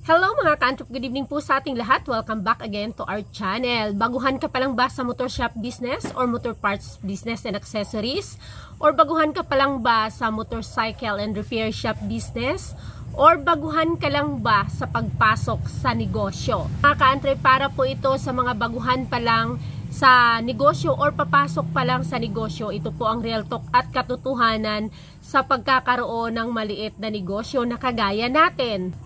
Hello mga ka-antrop, good evening po sa ating lahat. Welcome back again to our channel. Baguhan ka pa lang ba sa motor shop business or motor parts business and accessories? Or baguhan ka pa lang ba sa motorcycle and repair shop business? Or baguhan ka lang ba sa pagpasok sa negosyo? Mga ka-antrop, para po ito sa mga baguhan pa lang sa negosyo or papasok pa lang sa negosyo. Ito po ang real talk at katotohanan sa pagkakaroon ng maliit na negosyo na kagaya natin.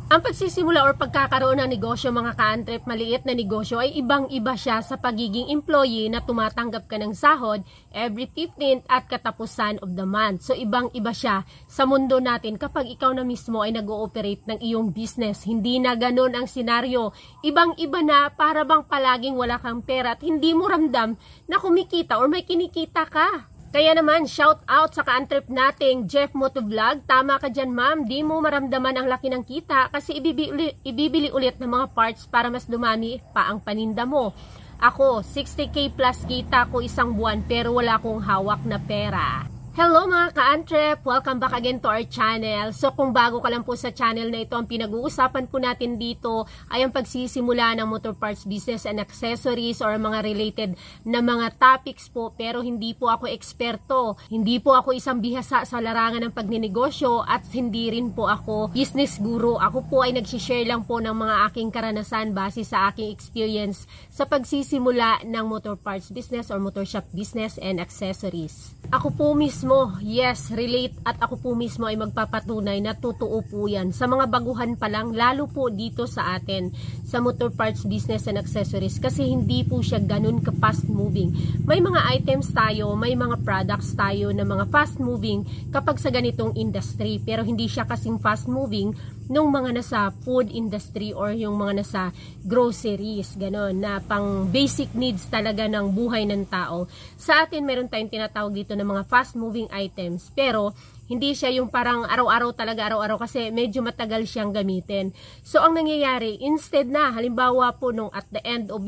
Ang pagsisimula or pagkakaroon ng negosyo mga ka-antrop, maliit na negosyo ay ibang-iba siya sa pagiging employee na tumatanggap ka ng sahod every 15th at katapusan of the month. So ibang-iba siya sa mundo natin kapag ikaw na mismo ay nag-ooperate ng iyong business. Hindi na ganun ang senaryo. Ibang-iba na, para bang palaging wala kang pera at hindi mo ramdam na kumikita or may kinikita ka. Kaya naman, shout out sa ka-antrop nating Jeff Motovlog. Tama ka dyan ma'am, di mo maramdaman ang laki ng kita kasi ibibili ulit ng mga parts para mas dumami pa ang paninda mo. Ako, 60k plus kita ko isang buwan pero wala akong hawak na pera. Hello mga ka-antrop! Welcome back again to our channel. So kung bago ka lang po sa channel na ito, ang pinag-uusapan po natin dito ay ang pagsisimula ng motor parts business and accessories or mga related na mga topics po. Pero hindi po ako eksperto. Hindi po ako isang bihasa sa larangan ng pagninegosyo at hindi rin po ako business guru. Ako po ay nagsishare lang po ng mga aking karanasan base sa aking experience sa pagsisimula ng motor parts business or motor shop business and accessories. Ako po mismo, yes, relate at ako po mismo ay magpapatunay na totoo po yan. Sa mga baguhan pa lang, lalo po dito sa atin, sa motor parts business and accessories kasi hindi po siya ganun ka fast moving. May mga items tayo, may mga products tayo na mga fast moving kapag sa ganitong industry. Pero hindi siya kasing fast moving nung mga nasa food industry or yung mga nasa groceries, gano'n, na pang basic needs talaga ng buhay ng tao. Sa atin, meron tayong tinatawag dito ng mga fast-moving items, pero hindi siya yung parang araw-araw talaga, araw-araw kasi medyo matagal siyang gamitin. So, ang nangyayari, instead na, halimbawa po nung at the end of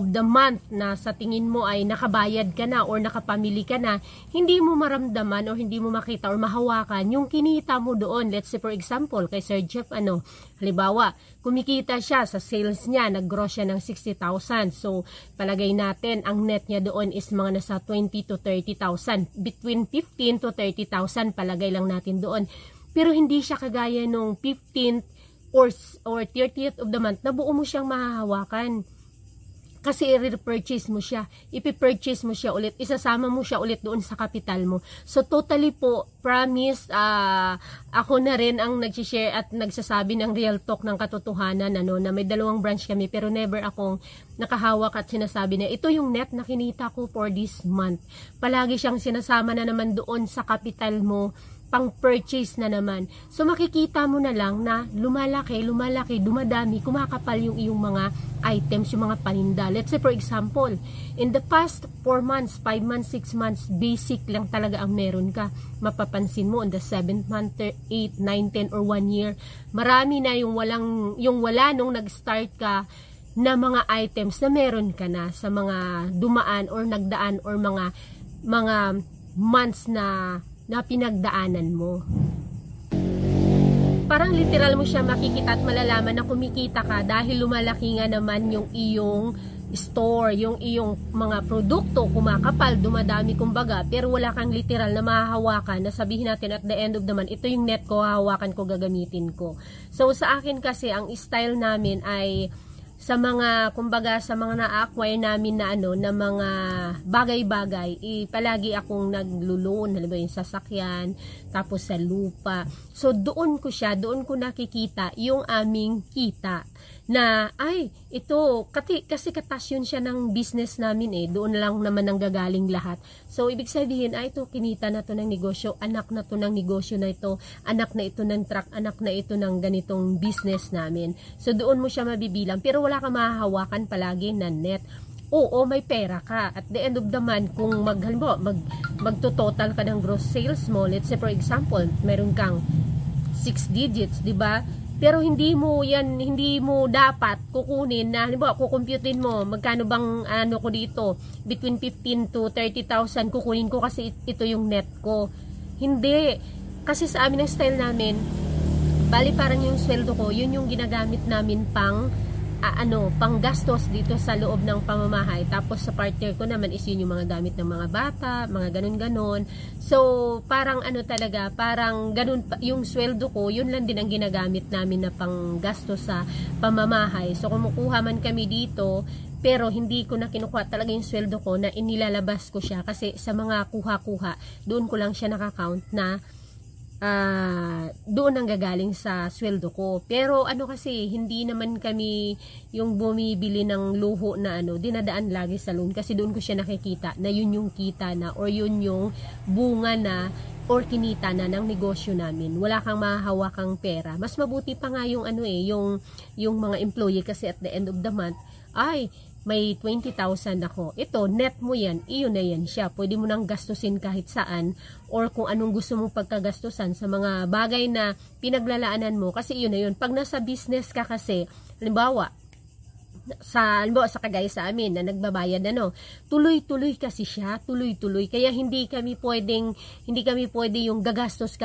the month na sa tingin mo ay nakabayad ka na or nakapamili ka na, hindi mo maramdaman o hindi mo makita or mahawakan yung kinita mo doon. Let's say for example, kay Sir Jeff, halimbawa, kumikita siya sa sales niya, nag-gross siya ng 60,000. So, palagay natin, ang net niya doon is mga nasa 20 to 30,000. Between 15 to 30,000, palagay lang natin doon. Pero hindi siya kagaya nung 15th or 30th of the month na buo mo siyang mahahawakan. Kasi i-repurchase mo siya, ipipurchase mo siya ulit, isasama mo siya ulit doon sa kapital mo. So totally po, promise, ako na rin ang nagsishare at nagsasabi ng real talk ng katotohanan, na may dalawang branch kami pero never akong nakahawak at sinasabi na ito yung net na kinita ko for this month. Palagi siyang sinasama na naman doon sa kapital mo, pang purchase na naman. So makikita mo na lang na lumalaki, dumadami, kumakapal yung iyong mga items, yung mga paninda. Let's say for example, in the past 4 months, 5 months, 6 months, basic lang talaga ang meron ka. Mapapansin mo, in the 7th month, 8, 9, 10, or 1 year, marami na yung wala nung nag-start ka na mga items na meron ka na sa mga dumaan or nagdaan or mga months na pinagdaanan mo. Parang literal mo siya makikita at malalaman na kumikita ka dahil lumalaki nga naman yung iyong store, yung iyong mga produkto, kumakapal, dumadami kumbaga, pero wala kang literal na mahahawakan na sabihin natin at the end of the month, ito yung net ko, hahawakan ko, gagamitin ko. So sa akin kasi, ang style namin ay sa mga, kumbaga, sa mga na-acquire namin na na mga bagay-bagay, palagi akong naglo-loan, halimbawa yung sasakyan, tapos sa lupa. So, doon ko nakikita yung aming kita na, ay, ito, kasi katasyon siya ng business namin doon lang naman nanggagaling lahat. So, ibig sabihin, ito, kinita na to ng negosyo, anak na to ng negosyo na ito, anak na ito ng truck, anak na ito ng ganitong business namin. So, doon mo siya mabibilang, pero wala ka mahahawakan palagi na net. Oo, may pera ka. At the end of the month, kung magto-total ka ng gross sales mo, let's say for example, meron kang 6 digits, di ba? Pero hindi mo dapat kukunin na, halimbawa, kukumputin mo, magkano bang ko dito, between 15 to 30,000, kukunin ko kasi ito yung net ko. Hindi. Kasi sa amin ang style namin, Bali parang yung sweldo ko, yun yung ginagamit namin pang pang gastos dito sa loob ng pamamahay. Tapos sa partner ko naman is yun yung mga gamit ng mga bata, mga ganun-ganon. So parang talaga, parang ganun yung sweldo ko, yun lang din ang ginagamit namin na pang gastos sa pamamahay. So kumukuha man kami dito, pero hindi ko na kinukuha talaga yung sweldo ko na inilalabas ko siya kasi sa mga kuha-kuha, doon ko lang siya nakakount na doon ang gagaling sa sweldo ko. Pero kasi hindi naman kami yung bumibili ng luho na dinadaan lagi sa loan kasi doon ko siya nakikita na yun yung kita na or yun yung bunga na or kinita na ng negosyo namin. Wala kang mahahawakang pera. Mas mabuti pa nga yung yung mga employee kasi at the end of the month ay may 20,000 ako. Ito, net mo yan, iyon na yan siya. Pwede mo nang gastusin kahit saan or kung anong gusto mong pagkagastusan sa mga bagay na pinaglalaanan mo. Kasi iyon na yun. Pag nasa business ka kasi, halimbawa, sa kagaya sa amin na nagbabayad tuloy-tuloy kasi siya, tuloy-tuloy. Kaya hindi kami pwede yung gagastos,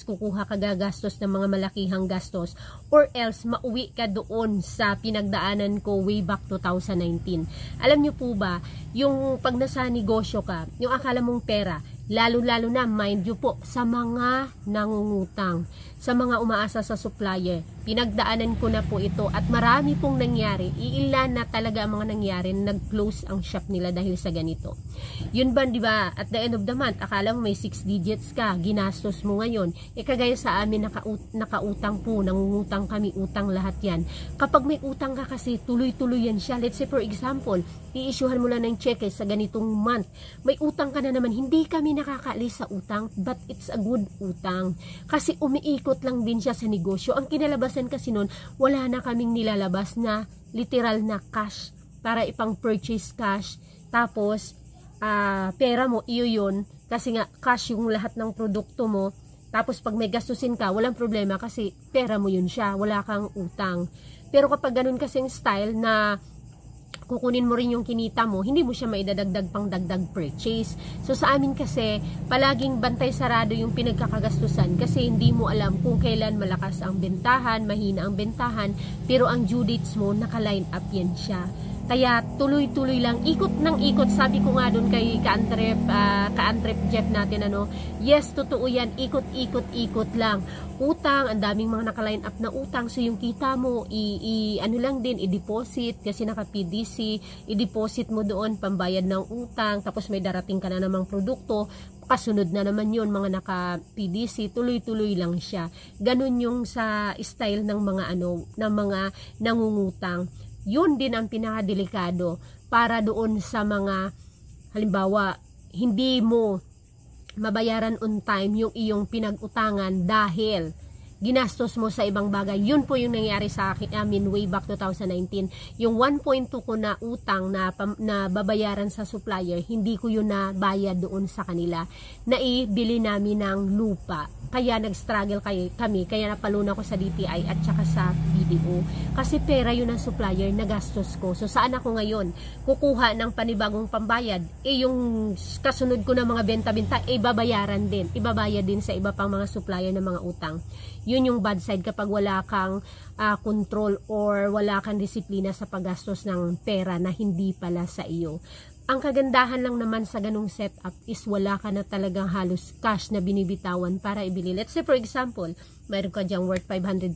kukuha ka gagastos ng mga malakihang gastos or else mauwi ka doon sa pinagdaanan ko way back 2019. Alam niyo po ba, yung pag nasa negosyo ka, yung akala mong pera, lalo-lalo na, mind you po, sa mga nangungutang, sa mga umaasa sa supplier. Pinagdaanan ko na po ito at marami pong nangyari. Iilan na talaga ang mga nangyari na nag-close ang shop nila dahil sa ganito. Yun ba, di ba, at the end of the month, akala mo may 6 digits ka, ginastos mo ngayon. Kagaya sa amin, nakautang po, nangungutang kami, utang lahat yan. Kapag may utang ka kasi, tuloy-tuloy yan siya. Let's say for example, i-issuehan mo lang ng cheque sa ganitong month. May utang ka na naman, hindi kami nakakaalis sa utang, but it's a good utang. Kasi umiikot lang din siya sa negosyo. Ang kinalabasan kasi nun, wala na kaming nilalabas na literal na cash para ipang purchase cash. Tapos, pera mo, iyo yun. Kasi nga, cash yung lahat ng produkto mo. Tapos, pag may gastusin ka, walang problema kasi pera mo yun siya. Wala kang utang. Pero kapag ganun kasing style na kukunin mo rin yung kinita mo, hindi mo siya maidadagdag pang dagdag purchase. So sa amin kasi, palaging bantay sarado yung pinagkakagastusan kasi hindi mo alam kung kailan malakas ang bentahan, mahina ang bentahan, pero ang due dates mo, naka-line up yan siya. Kaya tuloy-tuloy lang, ikot ng ikot. Sabi ko nga doon kay ka-antrep Jeff natin, yes, totoo yan, ikot-ikot lang. Utang, ang daming mga naka-line up na utang, so yung kita mo, lang din, i-deposit, kasi naka-PDC, i-deposit mo doon, pambayad ng utang, tapos may darating ka na namang produkto, kasunod na naman yun, mga naka-PDC, tuloy-tuloy lang siya. Ganun yung sa style ng mga nangungutang. Yun din ang pinakadelikado para doon sa mga, halimbawa, hindi mo mabayaran on time yung iyong pinag-utangan dahil ginastos mo sa ibang bagay. Yun po yung nangyari sa amin way back 2019. Yung 1.2 ko na utang na babayaran sa supplier, hindi ko yun na bayad doon sa kanila. Naibili namin ng lupa. Kaya nag-struggle kami, kaya napaluna ko sa DTI at saka sa BDO. Kasi pera yun ng supplier na gastos ko. So saan ako ngayon? Kukuha ng panibagong pambayad. Yung kasunod ko ng mga benta-benta, babayaran din. Ibabayad din sa iba pang mga supplier ng mga utang. Yun yung bad side kapag wala kang control or wala kang disiplina sa paggastos ng pera na hindi pala sa iyo. Ang kagandahan lang naman sa ganung setup is wala ka na talagang halos cash na binibitawan para ibili. Let's say for example, mayroon ka diyang worth 500,000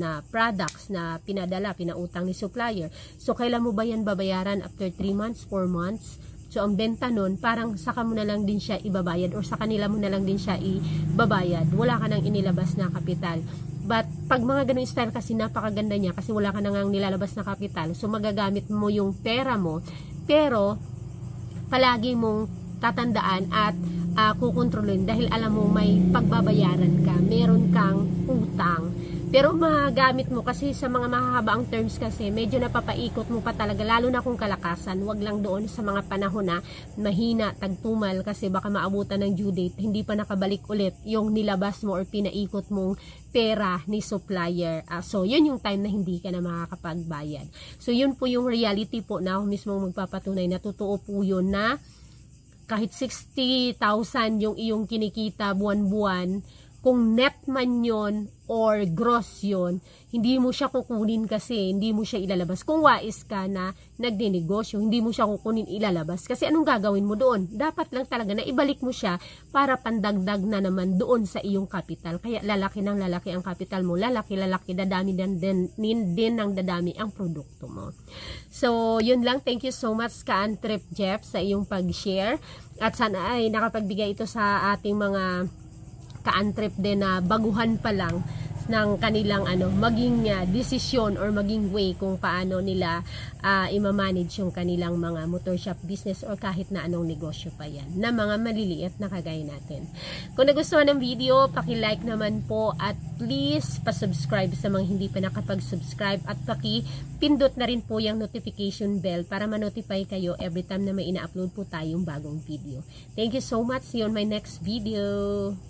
na products na pinautang ni supplier. So kailan mo ba yan babayaran? After 3 months, 4 months? So ang benta nun, parang saka mo na lang din siya ibabayad or sa kanila mo na lang din siya ibabayad. Wala ka nang inilabas na kapital. But pag mga ganun style kasi napakaganda niya kasi wala ka nang nilalabas na kapital. So magagamit mo yung pera mo, pero palagi mong tatandaan at kukontrolin dahil alam mo may pagbabayaran ka, meron kang utang. Pero magamit mo kasi sa mga mahahabaang terms kasi medyo napapaikot mo pa talaga, lalo na kung kalakasan. Wag lang doon sa mga panahon na mahina, tagtumal kasi baka maabutan ng due date, hindi pa nakabalik ulit yung nilabas mo or pinaikot mong pera ni supplier. So yun yung time na hindi ka na makakapagbayad. So yun po yung reality po na ako mismo magpapatunay na totoo po yun na kahit 60,000 yung iyong kinikita buwan-buwan, kung net man yon or gross yon, hindi mo siya kukunin kasi hindi mo siya ilalabas. Kung wais ka na nagdinegosyo, hindi mo siya kukunin ilalabas. Kasi anong gagawin mo doon? Dapat lang talaga na ibalik mo siya para pandagdag na naman doon sa iyong capital. Kaya lalaki ng lalaki ang capital mo, lalaki dadami din ng dadami ang produkto mo. So, yun lang. Thank you so much Ka-Antrep Jeff sa iyong pag-share. At sana ay nakapagbigay ito sa ating mga Ka-Antrep din na baguhan pa lang ng kanilang maging desisyon or maging way kung paano nila i-manage yung kanilang mga motor shop business or kahit na anong negosyo pa yan na mga maliliit na kagaya natin. Kung nagustuhan ng video, paki-like naman po at please pa-subscribe sa mga hindi pa nakapag-subscribe at paki-pindot na rin po yung notification bell para ma-notify kayo every time na may ina-upload po tayong bagong video. Thank you so much. See you on my next video.